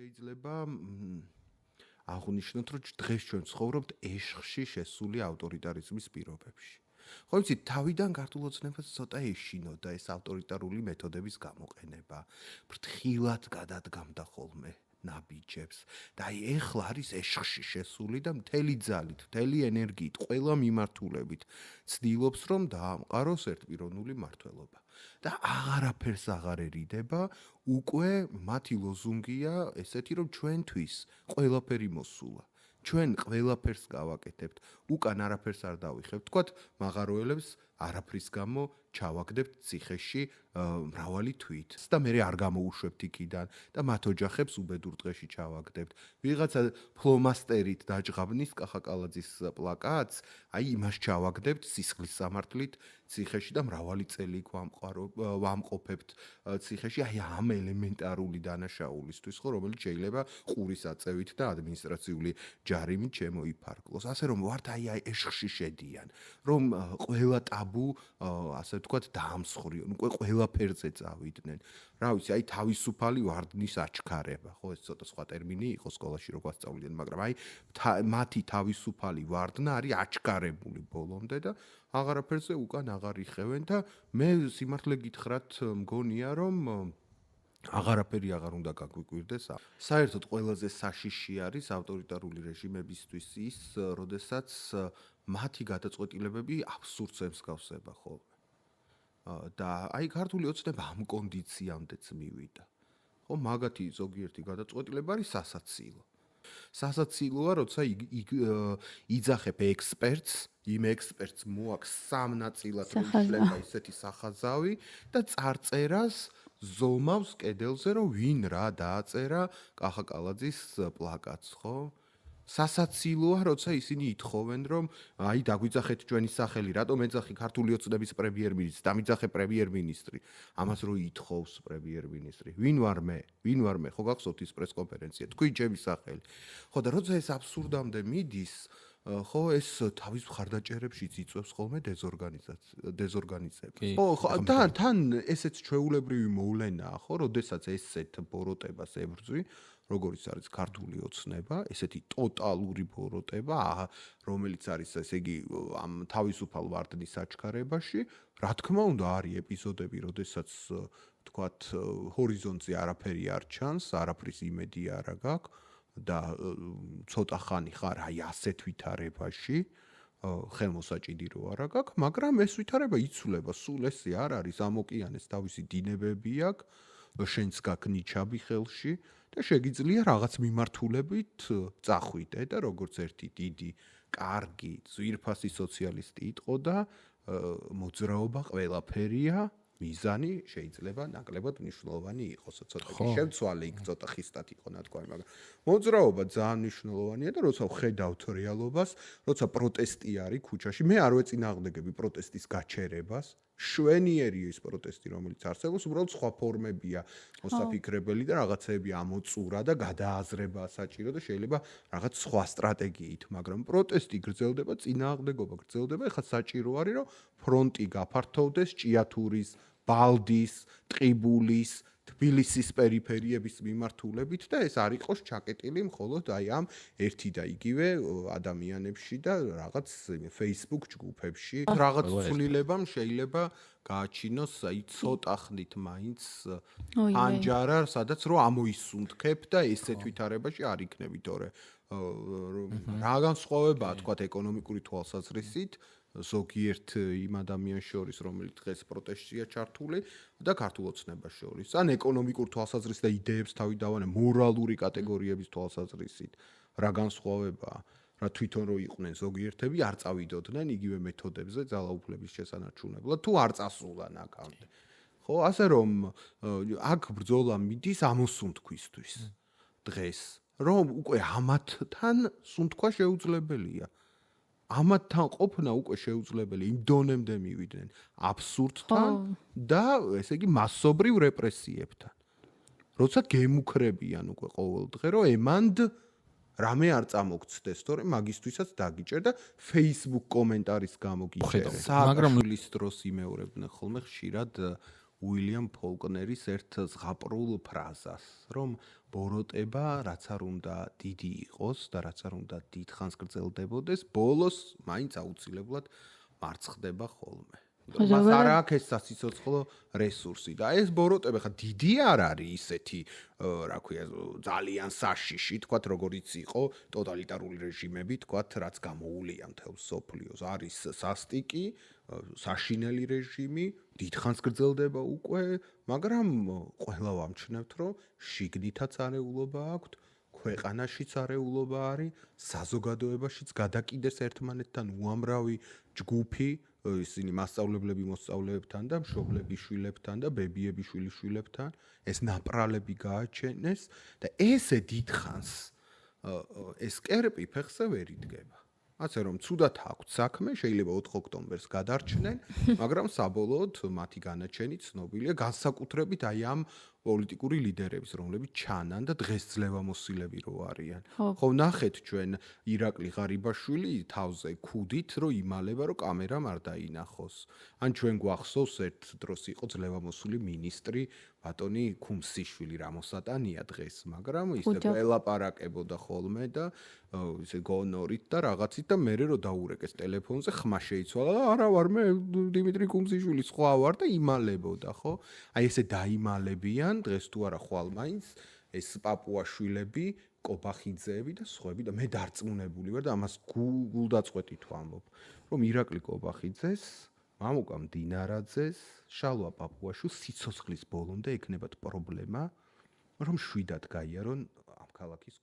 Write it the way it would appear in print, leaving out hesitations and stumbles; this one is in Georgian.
შეიძლება აღნიშნოთ, რომ დღეს ჩვენ ცხოვრობთ ეშხში შესული ავტორიტარიზმის პირობებში. ხო იცით, თავიდან ქართულ ოცნებას ცოტა ეშინოდა და ეს ავტორიტარული მეთოდების გამოყენება. ფრთხილად გადადგამდა ხოლმე ნაბიჯებს და აი ეხლა არის ეშხში შესული და მთელი ძალით, მთელი ენერგიით, ყველა მიმართულებით ცდილობს, რომ დაამყაროს ერთპიროვნული მმართველობა. და აღარაფერს აღარ ერიდება, უკვე მათი ლოზუნგია ესეთი, რომ ჩვენთვის ყველაფერი მოსულა. ჩვენ ყველაფერს გავაკეთებთ, უკან არაფერს არ დავიხებთ, თქვათ, მაღაროელებს არაფრის გამო ჩავაგდებთ ციხეში მრავალი თვით და მე არ გამოუშვებთ იქიდან და მათ ოჯახებს უბედურ დღეში ჩავაგდებთ. ვიღაცა ფლომასტერით დაჯღაბნის კახაკალაძის პლაკატს, აი იმას ჩავაგდებთ სისხლის სამართლით ციხეში და მრავალი წელი იქ ვამყოფებთ ციხეში, აი ამ ელემენტარული დანაშაულისთვის, ხო, რომელიც შეიძლება ყურის აწევით და ადმინისტრაციული ჯარიმით შემოიფარგლოს. ასე რომ ვართ აი ეშხში შედიან, რომ ყველა ტაბუ ასე ვთქვათ დაამსხვრიონ, უკვე ყველაფერზე წავიდნენ. რა ვიცი, აი თავისუფალი ვარდნის აჩქარება, ხო, ეს ცოტა სხვა ტერმინი იყო სკოლაში რო გვასწავლდნენ, მაგრამ აი მათი თავისუფალი ვარდნა არის აჩქარებული ბოლომდე და აღარაფერზე უკან აღარ იხევენ და მე სიმართლე გითხრათ მგონია, რომ აღარაფერი აღარ უნდა გაგვიკვირდეს. საერთოდ ყველაზე საშიში არის ავტორიტარული რეჟიმებისთვის ის, როდესაც მათი გადაწყვეტილებები აბსურდს ემსგავსება ხოლმე. და აი ქართული ოცნება ამ კონდიციამდეც მივიდა. ხო, მაგათი ზოგიერთი გადაწყვეტილება არის სასაცილო. სასაცილოა, როცა იძახებ ექსპერტს, იმ ექსპერტს მოაქვს სამ ნაწილად შეიძლება ისეთი სახაზავი და წარწერას ზომავს კედელზე, რომ ვინ რა დააწერა კახაკალაძის პლაკატს, ხო? სასაცილოა, როცა ისინი ითხოვენ, რომ აი დაგვიძახეთ ჩვენი სახელი, რატომ ეძახი ქართული ოცნების პრემიერ-მინისტრს, დამიძახე პრემიერ-მინისტრი. ამას რო ითხოვს პრემიერ-მინისტრი. ვინ ვარ მე? ხო გახსოვთ ის პრესკონფერენცია? თქვი ჩემი სახელი. ხო და როცა ეს აბსურდამდე მიდის, ხო ეს თავის მხარდაჭერებშიც იწვევს ხოლმე დეზორგანიზებას. ხო, თან ესეც ჩვეულებრივი მოვლენაა, ხო, როდესაც ესეთ ბოროტებას ებრძვი, როგორიც არის ქართული ოცნება, ესეთი ტოტალური ბოროტება, რომელიც არის ესე იგი ამ თავისუფალ ვარდნის აჩქარებაში, რა თქმა უნდა არის ეპიზოდები, როდესაც თქვათ ჰორიზონტზე არაფერი არ ჩანს, არაფრის იმედი არ გაქვს და ცოტა ხანი ხარ აი ასეთ ვითარებაში, ხელმოსაჭიდი რო არა გაქვს, მაგრამ ეს ვითარება იცვლება, სულ ესე არ არის, ამ ოკეანეს თავისი დინებები აქვს, შენც გაქვს ნიჩაბი ხელში და შეგიძლია რაღაც მიმართულებით წახვიდე და როგორც ერთი დიდი, კარგი, ძვირფასი სოციალისტი იყო და მოძრაობა ყველაფერია, მიზანი შეიძლება ნაკლებად მნიშვნელოვანი იყოს, ცოტა შევცვალე იქ ცოტა ხისტად იყო ნათქვამი, მაგრამ მოძრაობა ძალიან მნიშვნელოვანია და როცა ვხედავთ რეალობას, როცა პროტესტი არის ქუჩაში, მე არ ვეწინააღმდეგები პროტესტის გაჩერებას, შვენიერია ის პროტესტი, რომელიც არსებობს, უბრალოდ სხვა ფორმებია მოსაფიქრებელი და რაღაცეები ამოწურა და გადააზრება საჭირო და შეიძლება რაღაც სხვა სტრატეგიით, მაგრამ პროტესტი გრძელდება, წინააღმდეგობა გრძელდება, ეხლა საჭირო არის, რომ ფრონტი გაფართოვდეს ჭიათურის, ბალდის, ტყიბულის, თბილისის პერიფერიების მიმართულებით და ეს არ იყოს ჩაკეტილი მხოლოდ აი ამ ერთი და იგივე ადამიანებში და რაღაც Facebook ჯგუფებში. რაღაც ცვლილებამ შეიძლება გააჩინოს აი ცოტა ხნით მაინც ანჯარა, სადაც რო ამოისუნთქებ და ესეთ ვითარებაში არ იქნები, თორე რა განსხვავებაა თქვათ ეკონომიკური თვალსაზრისით ზოგიერთ იმ ადამიანს შორის, რომელიც დღეს პროტესტშია ჩართული და ქართულ ოცნებას შორის. ან ეკონომიკურ თვალსაზრისით და იდეებს თავი დავანე მორალური კატეგორიების თვალსაზრისით. რა განსხვავებაა? რა თვითონ რო იყვნენ ზოგიერთები, არ წავიდოდნენ იგივე მეთოდებზე ძალაუფლების შესანარჩუნებლად, თუ არ წასულან აქამდე. ხო, ასე რომ აქ ბრძოლა მიდის ამოსუნთქვისთვის დღეს, რომ უკვე ამათთან სუნთქვა შეუძლებელია. ამათთან ყოფნა უკვე შეუძლებელი იმ დონემდე მივიდნენ აბსურდთან და ესე იგი მასობრივ რეპრესიებთან. როცა გემუქრებიან უკვე ყოველ დღე, რომ ემანდ რამე არ წამოგცდეს, თორე მაგისთვისაც დაგიჭერ და Facebook კომენტარის გამო გიჭერე. მაგრამ ლის დროს იმეორებდნენ ხოლმე ხშირად უილიამ ფოლკნერის ერთ ზღაპრულ ფრაზას, რომ ბოროტება რაც არ უნდა დიდი იყოს და რაც არ უნდა დიდხანს გრძელდებოდეს, ბოლოს მაინც აუცილებლად მარცხდება ხოლმე. მას არ აქვს ეს სასიცოცხლო რესურსი და ეს ბოროტება ხა დიდი არ არის ისეთი, რა ქვია, ძალიან საშიში, თქვათ, როგორიც იყო ტოტალიტარული რეჟიმები, თქვათ, რაც გამოუულია მთელ სოფლიოს. არის სასტიკი, საშინელი რეჟიმი, დიდხანს გრძელდება უკვე, მაგრამ ყველა ვამჩნევთ, რომ შიგნითაც არეულობა აქვს, ქვეყანაშიც არეულობა არის, საზოგადოებაშიც გადაკიდეს ერთმანეთთან უამრავი ჯგუფი, ისინი მასწავლებლები მოსწავლეებთან და მშობლები შვილებთან და ბებიები შვილიშვილებთან, ეს ნაპრალები გააჩენეს და ესე დიდხანს ეს კერპი ფეხზე ვერ იდგება. ასე რომ ცუდად აქვს საქმე, შეიძლება 4 ოქტომბერს გადარჩნენ, მაგრამ საბოლოოდ მათი განაჩენი ცნობილია განსაკუთრებით აი ამ პოლიტიკური ლიდერების, რომლებიც ჩანან და დღეს ძლევამოსილები რო არიან. ხო, ნახეთ ჩვენ ირაკლი ღარიბაშვილი თავზე ქუდით, რომ იმალება, რომ კამერამ არ დაინახოს. ან ჩვენ გვახსოვს ერთ დროს იყო ძლევამოსული მინისტრი ბატონი ქუმსიშვილი რამოსატანია დღეს, მაგრამ ისე ელაპარაკებოდა ხოლმე და ისე გონორით და რაღაცით და მე რო დაურეკეს ტელეფონზე ხმა შეიცვალა და არა ვარ მე დიმიტრი ქუმსიშვილი სხვა ვარ და იმალებოდა, ხო? აი ესე დაიმალებიან დღეს თუ არა ხვალ მაინც ეს პაპუაშვილები, კობახიძეები და სხვები და მე დარწმუნებული ვარ და ამას გულდაწყვეტით ვამბობ, რომ ირაკლი კობახიძეს, მამუკა მდინარაძეს, შალვა პაპუაშვილს სიცოცხლის ბოლომდე ექნებათ პრობლემა, რომ შვიდად გაიარონ ამ ქალაქის